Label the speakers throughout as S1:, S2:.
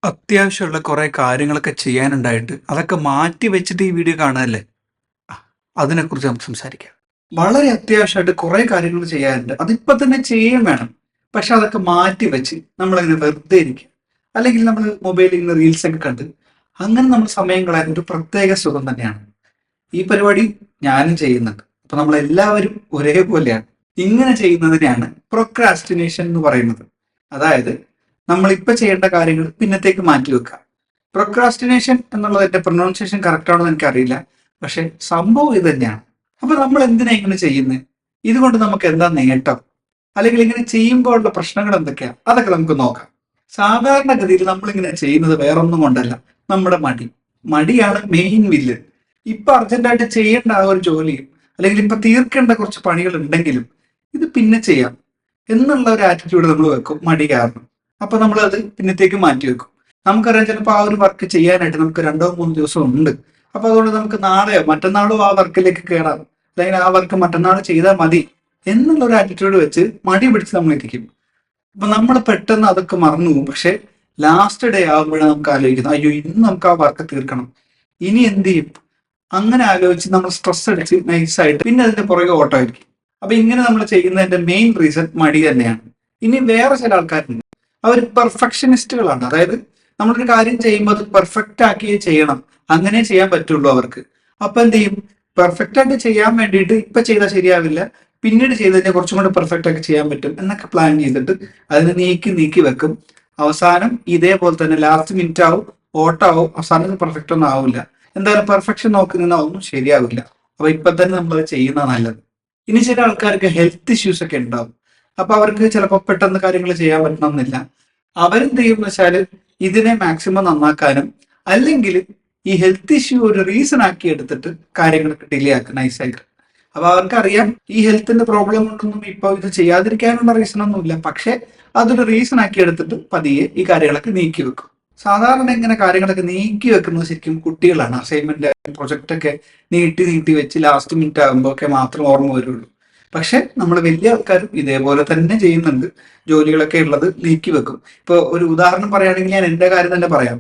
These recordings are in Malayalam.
S1: അത്യാവശ്യമുള്ള കുറെ കാര്യങ്ങളൊക്കെ ചെയ്യാനുണ്ടായിട്ട് അതൊക്കെ മാറ്റി വെച്ചിട്ട് ഈ വീഡിയോ കാണുകയല്ലേ. ആ, അതിനെക്കുറിച്ച് നമുക്ക് സംസാരിക്കാം. വളരെ അത്യാവശ്യമായിട്ട് കുറെ കാര്യങ്ങൾ ചെയ്യാനുണ്ട്, അതിപ്പോ തന്നെ ചെയ്യാൻ വേണം. പക്ഷെ അതൊക്കെ മാറ്റി വെച്ച് നമ്മളിങ്ങനെ വെറുതെ ഇരിക്കുക, അല്ലെങ്കിൽ നമ്മൾ മൊബൈലിൽ നിന്ന് റീൽസ് ഒക്കെ കണ്ട് അങ്ങനെ നമ്മൾ സമയം കളയാൻ ഒരു പ്രത്യേക സുഖം തന്നെയാണ്. ഈ പരിപാടി ഞാനും ചെയ്യുന്നുണ്ട്. അപ്പൊ നമ്മൾ എല്ലാവരും ഒരേപോലെയാണ്. ഇങ്ങനെ ചെയ്യുന്നതിനെയാണ് പ്രൊക്രാസ്റ്റിനേഷൻ എന്ന് പറയുന്നത്. അതായത് നമ്മൾ ഇപ്പൊ ചെയ്യേണ്ട കാര്യങ്ങൾ പിന്നത്തേക്ക് മാറ്റി വെക്കുക. പ്രൊക്രാസ്റ്റിനേഷൻ എന്നുള്ളതിന്റെ പ്രൊനൗൺസിയേഷൻ കറക്റ്റ് ആണോ എന്ന് എനിക്കറിയില്ല, പക്ഷെ സംഭവം ഇത് തന്നെയാണ്. അപ്പൊ നമ്മൾ എന്തിനാ ഇങ്ങനെ ചെയ്യുന്നത്? ഇതുകൊണ്ട് നമുക്ക് എന്താ നേട്ടം, അല്ലെങ്കിൽ ഇങ്ങനെ ചെയ്യുമ്പോൾ ഉള്ള പ്രശ്നങ്ങൾ എന്തൊക്കെയാ, അതൊക്കെ നമുക്ക് നോക്കാം. സാധാരണഗതിയിൽ നമ്മൾ ഇങ്ങനെ ചെയ്യുന്നത് വേറൊന്നും കൊണ്ടല്ല, നമ്മുടെ മടിയാണ് മെയിൻ വില്ലൻ. ഇപ്പൊ അർജന്റായിട്ട് ചെയ്യേണ്ട ആ ഒരു ജോലിയും, അല്ലെങ്കിൽ ഇപ്പൊ തീർക്കേണ്ട കുറച്ച് പണികൾ ഉണ്ടെങ്കിലും ഇത് പിന്നെ ചെയ്യാം എന്നുള്ള ഒരു ആറ്റിറ്റ്യൂഡ് നമ്മൾ വെക്കും മടി കാരണം. അപ്പൊ നമ്മൾ അത് പിന്നത്തേക്ക് മാറ്റി വെക്കും. നമുക്കറിയാം, ചിലപ്പോൾ ആ ഒരു വർക്ക് ചെയ്യാനായിട്ട് നമുക്ക് 2-3 ദിവസം ഉണ്ട്. അപ്പൊ അതുകൊണ്ട് നമുക്ക് നാളെയോ മറ്റന്നാളോ ആ വർക്കിലേക്ക് കയറാം, അല്ലെങ്കിൽ ആ വർക്ക് മറ്റന്നാൾ ചെയ്താൽ മതി എന്നുള്ള ഒരു ആറ്റിറ്റ്യൂഡ് വെച്ച് മടി പിടിച്ച് നമ്മൾ ഇരിക്കും. അപ്പൊ നമ്മൾ പെട്ടെന്ന് അതൊക്കെ മറന്നു പോകും. പക്ഷെ ലാസ്റ്റ് ഡേ ആകുമ്പോഴാണ് നമുക്ക് ആലോചിക്കുന്നത്, അയ്യോ ഇന്ന് നമുക്ക് ആ വർക്ക് തീർക്കണം, ഇനി എന്ത് ചെയ്യും? അങ്ങനെ ആലോചിച്ച് നമ്മൾ സ്ട്രെസ് അടിച്ച് നൈസായിട്ട് പിന്നെ അതിന്റെ പുറകെ ഓട്ടമായിരിക്കും. അപ്പൊ ഇങ്ങനെ നമ്മൾ ചെയ്യുന്നതിന്റെ മെയിൻ റീസൺ മടി തന്നെയാണ്. ഇനി വേറെ ചില ആൾക്കാരുണ്ട്, അവർ പെർഫെക്ഷനിസ്റ്റുകളാണ്. അതായത് നമ്മളൊരു കാര്യം ചെയ്യുമ്പോൾ അത് പെർഫെക്റ്റ് ആക്കിയേ ചെയ്യണം, അങ്ങനെ ചെയ്യാൻ പറ്റുള്ളൂ അവർക്ക്. അപ്പൊ എന്ത് ചെയ്യും? പെർഫെക്റ്റ് ആയിട്ട് ചെയ്യാൻ വേണ്ടിയിട്ട് ഇപ്പൊ ചെയ്താൽ ശരിയാവില്ല, പിന്നീട് ചെയ്തതിനെ കുറച്ചും കൂടെ പെർഫെക്റ്റ് ആക്കി ചെയ്യാൻ പറ്റും എന്നൊക്കെ പ്ലാൻ ചെയ്തിട്ട് അതിനെ നീക്കി നീക്കി വെക്കും. അവസാനം ഇതേപോലെ തന്നെ ലാസ്റ്റ് മിനിറ്റ് ആവും, ഓട്ടാവും, അവസാനം പെർഫെക്റ്റ് ഒന്നും ആവില്ല. എന്തായാലും പെർഫെക്ഷൻ നോക്കി നിന്നാൽ ഒന്നും ശരിയാവില്ല. അപ്പൊ ഇപ്പൊ തന്നെ നമ്മൾ ചെയ്യുന്നത് നല്ലത്. ഇനി ചില ആൾക്കാർക്ക് ഹെൽത്ത് ഇഷ്യൂസ് ഒക്കെ ഉണ്ടാവും. അപ്പൊ അവർക്ക് ചിലപ്പോൾ പെട്ടെന്ന് കാര്യങ്ങൾ ചെയ്യാൻ പറ്റണമെന്നില്ല. അവരെന്ത് ചെയ്യും എന്ന് വെച്ചാൽ ഇതിനെ മാക്സിമം നന്നാക്കാനും, അല്ലെങ്കിൽ ഈ ഹെൽത്ത് ഇഷ്യൂ ഒരു റീസൺ ആക്കി എടുത്തിട്ട് കാര്യങ്ങളൊക്കെ ഡിലേ ആക്കും നൈസായിട്ട്. അപ്പൊ അവർക്കറിയാം ഈ ഹെൽത്തിന്റെ പ്രോബ്ലം കൊണ്ടൊന്നും ഇപ്പൊ ഇത് ചെയ്യാതിരിക്കാനുള്ള റീസൺ ഒന്നുമില്ല, പക്ഷെ അതൊരു റീസൺ ആക്കി എടുത്തിട്ട് പതിയെ ഈ കാര്യങ്ങളൊക്കെ നീക്കി വെക്കും. സാധാരണ ഇങ്ങനെ കാര്യങ്ങളൊക്കെ നീക്കി വെക്കുന്നത് ശരിക്കും കുട്ടികളാണ്. അസൈൻമെന്റ് പ്രൊജക്റ്റ് ഒക്കെ നീട്ടി നീട്ടി വെച്ച് ലാസ്റ്റ് മിനിറ്റ് ആകുമ്പോൾ ഒക്കെ മാത്രം ഓർമ്മ വരുള്ളൂ. പക്ഷെ നമ്മൾ വലിയ ആൾക്കാരും ഇതേപോലെ തന്നെ ചെയ്യുന്നുണ്ട്. ജോലികളൊക്കെ ഉള്ളത് നീക്കി വെക്കും. ഇപ്പൊ ഒരു ഉദാഹരണം പറയുകയാണെങ്കിൽ ഞാൻ എന്റെ കാര്യം തന്നെ പറയാം.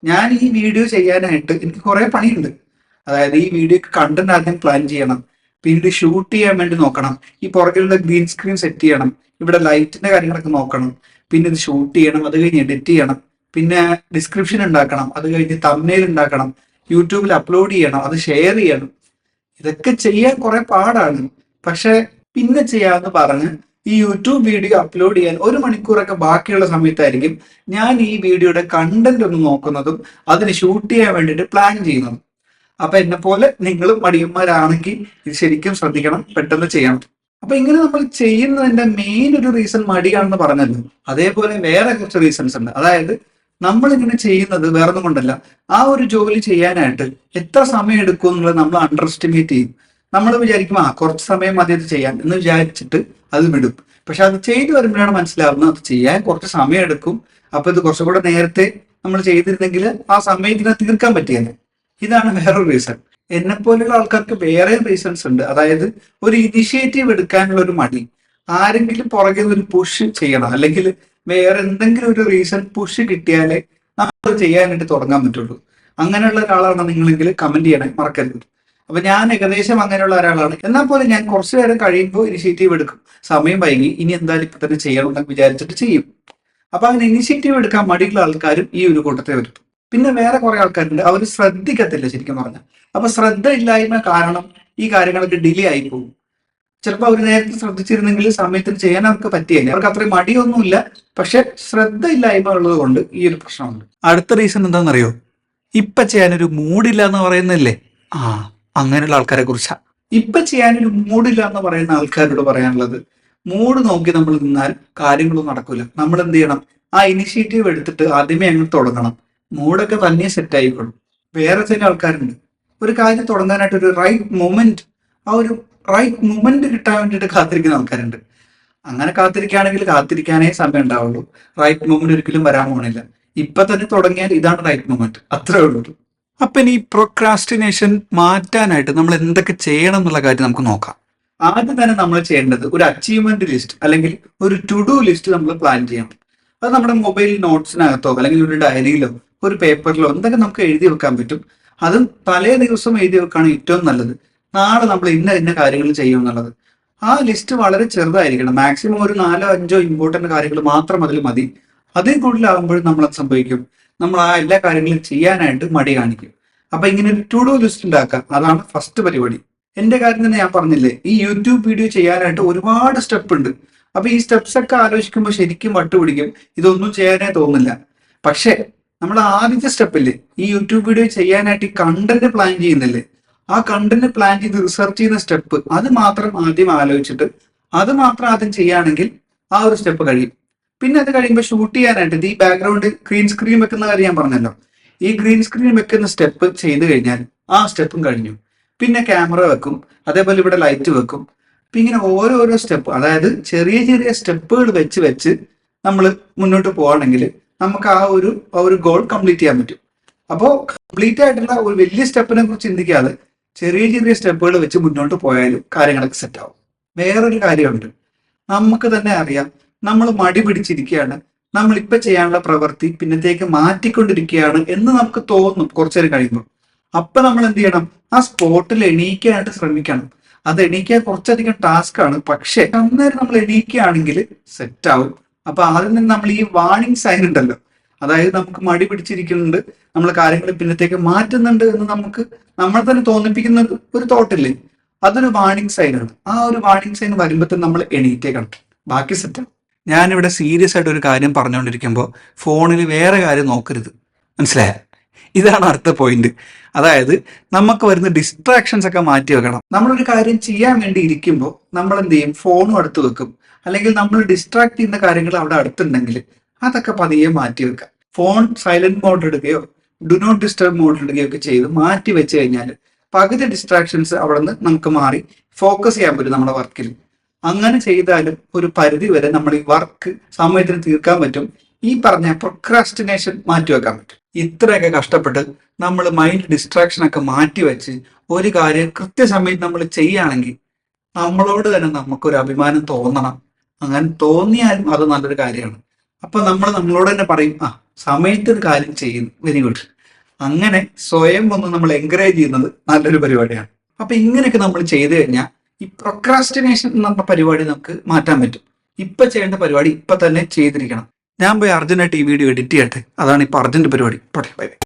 S1: ഞാൻ ഈ വീഡിയോ ചെയ്യാനായിട്ട് എനിക്ക് കുറെ പണിയുണ്ട്. അതായത് ഈ വീഡിയോക്ക് കണ്ടന്റ് ആദ്യം പ്ലാൻ ചെയ്യണം, പിന്നീട് ഷൂട്ട് ചെയ്യാൻ വേണ്ടി നോക്കണം, ഈ പുറകിലുള്ള ഗ്രീൻ സ്ക്രീൻ സെറ്റ് ചെയ്യണം, ഇവിടെ ലൈറ്റിന്റെ കാര്യങ്ങളൊക്കെ നോക്കണം, പിന്നെ ഇത് ഷൂട്ട് ചെയ്യണം, അത് കഴിഞ്ഞ് എഡിറ്റ് ചെയ്യണം, പിന്നെ ഡിസ്ക്രിപ്ഷൻ ഉണ്ടാക്കണം, അത് കഴിഞ്ഞ് തംബ്നെയിൽ ഉണ്ടാക്കണം, യൂട്യൂബിൽ അപ്ലോഡ് ചെയ്യണം, അത് ഷെയർ ചെയ്യണം. ഇതൊക്കെ ചെയ്യാൻ കുറെ പാടാണ്. പക്ഷെ പിന്നെ ചെയ്യാമെന്ന് പറഞ്ഞ് ഈ യൂട്യൂബ് വീഡിയോ അപ്ലോഡ് ചെയ്യാൻ 1 മണിക്കൂറൊക്കെ ബാക്കിയുള്ള സമയത്തായിരിക്കും ഞാൻ ഈ വീഡിയോയുടെ കണ്ടന്റ് ഒന്ന് നോക്കുന്നതും അതിന് ഷൂട്ട് ചെയ്യാൻ വേണ്ടിയിട്ട് പ്ലാൻ ചെയ്യുന്നതും. അപ്പൊ എന്നെ പോലെ നിങ്ങളും മടിയന്മാരാണെങ്കിൽ ഇത് ശരിക്കും ശ്രദ്ധിക്കണം, പെട്ടെന്ന് ചെയ്യണം. അപ്പൊ ഇങ്ങനെ നമ്മൾ ചെയ്യുന്നതിന്റെ മെയിൻ ഒരു റീസൺ മടിയാണെന്ന് പറഞ്ഞല്ലോ. അതേപോലെ വേറെ കുറച്ച് റീസൺസ് ഉണ്ട്. അതായത് നമ്മൾ ഇങ്ങനെ ചെയ്യുന്നത് വേറൊന്നും കൊണ്ടല്ല, ആ ഒരു ജോലി ചെയ്യാനായിട്ട് എത്ര സമയം എടുക്കും എന്നുള്ളത് നമ്മൾ അണ്ടർ എസ്റ്റിമേറ്റ് ചെയ്യും. നമ്മൾ വിചാരിക്കും കുറച്ച് സമയം മതി അത് ചെയ്യാൻ എന്ന് വിചാരിച്ചിട്ട് അത് വിടും. പക്ഷെ അത് ചെയ്തു വരുമ്പോഴാണ് മനസ്സിലാവുന്നത് അത് ചെയ്യാൻ കുറച്ച് സമയം എടുക്കും. അപ്പൊ ഇത് കുറച്ചുകൂടെ നേരത്തെ നമ്മൾ ചെയ്തിരുന്നെങ്കിൽ ആ സമയത്തിന് തീർക്കാൻ പറ്റിയെന്ന്. ഇതാണ് വേറൊരു റീസൺ. എന്നെ പോലെയുള്ള ആൾക്കാർക്ക് വേറെ റീസൺസ് ഉണ്ട്. അതായത് ഒരു ഇനിഷ്യേറ്റീവ് എടുക്കാനുള്ള ഒരു മടി, ആരെങ്കിലും പുറകെ ഒരു പുഷ് ചെയ്യണം, അല്ലെങ്കിൽ വേറെ എന്തെങ്കിലും ഒരു റീസൺ പുഷ് കിട്ടിയാലേ നമ്മൾ ചെയ്യാനായിട്ട് തുടങ്ങാൻ പറ്റുള്ളൂ. അങ്ങനെയുള്ള ഒരാളാണ് നിങ്ങളെങ്കിൽ കമന്റ് ചെയ്യണേ മറക്കരുത്. അപ്പൊ ഞാൻ ഏകദേശം അങ്ങനെയുള്ള ഒരാളാണ്. എന്നാൽ പോലും ഞാൻ കുറച്ചു നേരം കഴിയുമ്പോൾ ഇനിഷ്യേറ്റീവ് എടുക്കും. സമയം വൈകി, ഇനി എന്തായാലും ഇപ്പൊ തന്നെ ചെയ്യണമെന്ന് വിചാരിച്ചിട്ട് ചെയ്യും. അപ്പൊ അങ്ങനെ ഇനിഷ്യേറ്റീവ് എടുക്കാൻ മടിയുള്ള ആൾക്കാരും ഈ ഒരു കൂട്ടത്തെ വരും. പിന്നെ വേറെ കുറെ ആൾക്കാരുണ്ട്, അവർ ശ്രദ്ധിക്കത്തില്ല ശരിക്കും പറഞ്ഞാൽ. അപ്പൊ ശ്രദ്ധ ഇല്ലായ്മ കാരണം ഈ കാര്യങ്ങളൊക്കെ ഡിലേ ആയി പോകും. ചിലപ്പോൾ അവർ നേരത്തെ ശ്രദ്ധിച്ചിരുന്നെങ്കിൽ സമയത്തിന് ചെയ്യാൻ അവർക്ക് പറ്റിയില്ല. അവർക്ക് അത്രയും മടിയൊന്നുമില്ല, പക്ഷെ ശ്രദ്ധ ഇല്ലായ്മ ഉള്ളത് കൊണ്ട് ഈ ഒരു പ്രശ്നമുണ്ട്. അടുത്ത റീസൺ എന്താണെന്നറിയോ? ഇപ്പൊ ചെയ്യാനൊരു മൂഡില്ല എന്ന് പറയുന്നില്ലേ, അങ്ങനെയുള്ള ആൾക്കാരെ കുറിച്ചാ. ഇപ്പൊ ചെയ്യാനൊരു മൂഡില്ല എന്ന് പറയുന്ന ആൾക്കാരോട് പറയാനുള്ളത്, മൂഡ് നോക്കി നമ്മൾ നിന്നാൽ കാര്യങ്ങളൊന്നും നടക്കൂല. നമ്മൾ എന്ത് ചെയ്യണം? ആ ഇനിഷ്യേറ്റീവ് എടുത്തിട്ട് ആദ്യമേ അങ്ങ് തുടങ്ങണം. മൂഡൊക്കെ തന്നെ സെറ്റ് ആയിക്കോളും. വേറെ ചില ആൾക്കാരുണ്ട്, ഒരു കാര്യം തുടങ്ങാനായിട്ട് ഒരു റൈറ്റ് മൊമെന്റ്, ആ ഒരു റൈറ്റ് മൊമെന്റ് കിട്ടാൻ വേണ്ടിയിട്ട് കാത്തിരിക്കുന്ന ആൾക്കാരുണ്ട്. അങ്ങനെ കാത്തിരിക്കുകയാണെങ്കിൽ കാത്തിരിക്കാനേ സമയം ഉണ്ടാവുള്ളൂ. റൈറ്റ് മൊമെന്റ് ഒരിക്കലും വരാൻ പോണില്ല. ഇപ്പൊ തന്നെ തുടങ്ങിയാൽ ഇതാണ് റൈറ്റ് മൊമെന്റ്, അത്രേ ഉള്ളൂ. അപ്പൊ ഇനി പ്രൊക്രാസ്റ്റിനേഷൻ മാറ്റാനായിട്ട് നമ്മൾ എന്തൊക്കെ ചെയ്യണം എന്നുള്ള കാര്യം നമുക്ക് നോക്കാം. ആദ്യം തന്നെ നമ്മൾ ചെയ്യേണ്ടത് ഒരു അച്ചീവ്മെന്റ് ലിസ്റ്റ് അല്ലെങ്കിൽ ഒരു ടു ഡു ലിസ്റ്റ് നമ്മൾ പ്ലാൻ ചെയ്യണം. അത് നമ്മുടെ മൊബൈൽ നോട്ട്സിനകത്തോ അല്ലെങ്കിൽ ഒരു ഡയറിയിലോ ഒരു പേപ്പറിലോ എന്തൊക്കെ നമുക്ക് എഴുതി വെക്കാൻ പറ്റും. അതും തലേ ദിവസം എഴുതി വെക്കാണ് ഏറ്റവും നല്ലത്. നാളെ നമ്മൾ ഇന്ന ഇന്ന കാര്യങ്ങൾ ചെയ്യും എന്നുള്ളത്. ആ ലിസ്റ്റ് വളരെ ചെറുതായിരിക്കണം. മാക്സിമം ഒരു 4-5 ഇമ്പോർട്ടന്റ് കാര്യങ്ങൾ മാത്രം അതിൽ മതി. അതിൽ കൂടുതലാകുമ്പോഴും നമ്മൾ അത് സംഭവിക്കും, നമ്മൾ ആ എല്ലാ കാര്യങ്ങളും ചെയ്യാനായിട്ട് മടി കാണിക്കും. അപ്പൊ ഇങ്ങനെ ഒരു ടു ഡു ലിസ്റ്റ് ഉണ്ടാക്കാം. അതാണ് ഫസ്റ്റ് പരിപാടി. എന്റെ കാര്യം തന്നെ ഞാൻ പറഞ്ഞില്ലേ, ഈ യൂട്യൂബ് വീഡിയോ ചെയ്യാനായിട്ട് ഒരുപാട് സ്റ്റെപ്പ് ഉണ്ട്. അപ്പൊ ഈ സ്റ്റെപ്സ് ഒക്കെ ആലോചിക്കുമ്പോൾ ശരിക്കും വട്ടുപിടിക്കും, ഇതൊന്നും ചെയ്യാനേ തോന്നില്ല. പക്ഷേ നമ്മൾ ആദ്യത്തെ സ്റ്റെപ്പില്ലേ, ഈ യൂട്യൂബ് വീഡിയോ ചെയ്യാനായിട്ട് ഈ കണ്ടന്റ് പ്ലാൻ ചെയ്യുന്നില്ലേ, ആ കണ്ടന്റ് പ്ലാൻ ചെയ്ത് റിസർച്ച് ചെയ്യുന്ന സ്റ്റെപ്പ് അത് മാത്രം ആദ്യം ആലോചിച്ചിട്ട് അത് മാത്രം ആദ്യം ചെയ്യുകയാണെങ്കിൽ ആ ഒരു സ്റ്റെപ്പ് കഴിയും. പിന്നെ അത് കഴിയുമ്പോൾ ഷൂട്ട് ചെയ്യാനായിട്ട് ഈ ബാക്ക്ഗ്രൗണ്ട് ഗ്രീൻ സ്ക്രീൻ വെക്കുന്ന കാര്യം ഞാൻ പറഞ്ഞല്ലോ, ഈ ഗ്രീൻ സ്ക്രീൻ വെക്കുന്ന സ്റ്റെപ്പ് ചെയ്ത് കഴിഞ്ഞാൽ ആ സ്റ്റെപ്പും കഴിഞ്ഞു. പിന്നെ ക്യാമറ വെക്കും, അതേപോലെ ഇവിടെ ലൈറ്റ് വെക്കും. അപ്പൊ ഇങ്ങനെ ഓരോരോ സ്റ്റെപ്പ്, അതായത് ചെറിയ ചെറിയ സ്റ്റെപ്പുകൾ വെച്ച് വെച്ച് നമ്മൾ മുന്നോട്ട് പോവാണെങ്കിൽ നമുക്ക് ആ ഒരു ഗോൾ കംപ്ലീറ്റ് ചെയ്യാൻ പറ്റും. അപ്പോൾ കംപ്ലീറ്റ് ആയിട്ടുള്ള ഒരു വലിയ സ്റ്റെപ്പിനെ കുറിച്ച് ചിന്തിക്കാതെ ചെറിയ ചെറിയ സ്റ്റെപ്പുകൾ വെച്ച് മുന്നോട്ട് പോയാലും കാര്യങ്ങളൊക്കെ സെറ്റ് ആവും. വേറൊരു കാര്യമുണ്ട്, നമുക്ക് തന്നെ അറിയാം നമ്മൾ മടി പിടിച്ചിരിക്കുകയാണ്, നമ്മൾ ഇപ്പൊ ചെയ്യാനുള്ള പ്രവൃത്തി പിന്നത്തേക്ക് മാറ്റിക്കൊണ്ടിരിക്കുകയാണ് എന്ന് നമുക്ക് തോന്നും കുറച്ചു നേരം കഴിയുമ്പോൾ. അപ്പൊ നമ്മൾ എന്ത് ചെയ്യണം, ആ സ്പോട്ടിൽ എണീക്കാനായിട്ട് ശ്രമിക്കണം. അത് എണീക്കാൻ കുറച്ചധികം ടാസ്ക് ആണ്, പക്ഷെ അന്നേരം നമ്മൾ എണീക്കുകയാണെങ്കിൽ സെറ്റ് ആവും. അപ്പൊ ആദ്യം തന്നെ നമ്മൾ ഈ വാണിംഗ് സൈൻ ഉണ്ടല്ലോ, അതായത് നമുക്ക് മടി പിടിച്ചിരിക്കുന്നുണ്ട്, നമ്മൾ കാര്യങ്ങൾ പിന്നത്തേക്ക് മാറ്റുന്നുണ്ട് എന്ന് നമുക്ക് നമ്മൾ തന്നെ തോന്നിപ്പിക്കുന്ന ഒരു തോട്ടില്ലേ, അതൊരു വാണിംഗ് സൈനാണ്. ആ ഒരു വാണിംഗ് സൈൻ വരുമ്പോഴത്തേക്കും നമ്മൾ എണീറ്റേക്കണം, ബാക്കി സെറ്റാണ്. ഞാനിവിടെ സീരിയസ് ആയിട്ട് ഒരു കാര്യം പറഞ്ഞുകൊണ്ടിരിക്കുമ്പോൾ ഫോണിൽ വേറെ കാര്യം നോക്കരുത്, മനസ്സിലായ? ഇതാണ് അടുത്ത പോയിന്റ്. അതായത് നമുക്ക് വരുന്ന ഡിസ്ട്രാക്ഷൻസ് ഒക്കെ മാറ്റി വെക്കണം. നമ്മളൊരു കാര്യം ചെയ്യാൻ വേണ്ടി ഇരിക്കുമ്പോൾ നമ്മൾ എന്ത് ചെയ്യും, ഫോണും അടുത്ത് വെക്കും, അല്ലെങ്കിൽ നമ്മൾ ഡിസ്ട്രാക്ട് ചെയ്യുന്ന കാര്യങ്ങൾ അവിടെ അടുത്തുണ്ടെങ്കിൽ അതൊക്കെ പതിയെ മാറ്റി വെക്കാം. ഫോൺ സൈലന്റ് മോഡ് ഇടുകയോ ഡു നോട്ട് ഡിസ്റ്റർബ് മോഡ് ഇടുകയോ ഒക്കെ ചെയ്ത് മാറ്റി വെച്ച് കഴിഞ്ഞാൽ പകുതി ഡിസ്ട്രാക്ഷൻസ് അവിടെ നിന്ന് നമുക്ക് മാറി ഫോക്കസ് ചെയ്യാൻ പറ്റും നമ്മുടെ വർക്കിൽ. അങ്ങനെ ചെയ്താലും ഒരു പരിധി വരെ നമ്മൾ ഈ വർക്ക് സമയത്തിന് തീർക്കാൻ പറ്റും. ഈ പറഞ്ഞ പ്രൊക്രാസ്റ്റിനേഷൻ മാറ്റി വെക്കാൻ പറ്റും. ഇത്രയൊക്കെ കഷ്ടപ്പെട്ട് നമ്മൾ മൈൻഡ് ഡിസ്ട്രാക്ഷൻ ഒക്കെ മാറ്റി വെച്ച് ഒരു കാര്യം കൃത്യസമയത്ത് നമ്മൾ ചെയ്യുകയാണെങ്കിൽ നമ്മളോട് തന്നെ നമുക്കൊരു അഭിമാനം തോന്നണം. അങ്ങനെ തോന്നിയാലും അത് നല്ലൊരു കാര്യമാണ്. അപ്പൊ നമ്മൾ നമ്മളോട് തന്നെ പറയും, ആ സമയത്ത് ഒരു കാര്യം ചെയ്യുന്നു, വെരി ഗുഡ്. അങ്ങനെ സ്വയം ഒന്ന് നമ്മൾ എൻകറേജ് ചെയ്യുന്നത് നല്ലൊരു പരിപാടിയാണ്. അപ്പൊ ഇങ്ങനെയൊക്കെ നമ്മൾ ചെയ്തു കഴിഞ്ഞാൽ ഈ പ്രൊക്രാസ്റ്റിനേഷൻ എന്ന പരിപാടി നമുക്ക് മാറ്റാൻ പറ്റും. ഇപ്പൊ ചെയ്യേണ്ട പരിപാടി ഇപ്പൊ തന്നെ ചെയ്തിരിക്കണം. ഞാൻ പോയി അർജന്റായിട്ട് ഈ വീഡിയോ എഡിറ്റ് ചെയ്യട്ടെ, അതാണ് ഇപ്പൊ അർജന്റ് പരിപാടി. പോട്ടെ, ബൈ ബൈ.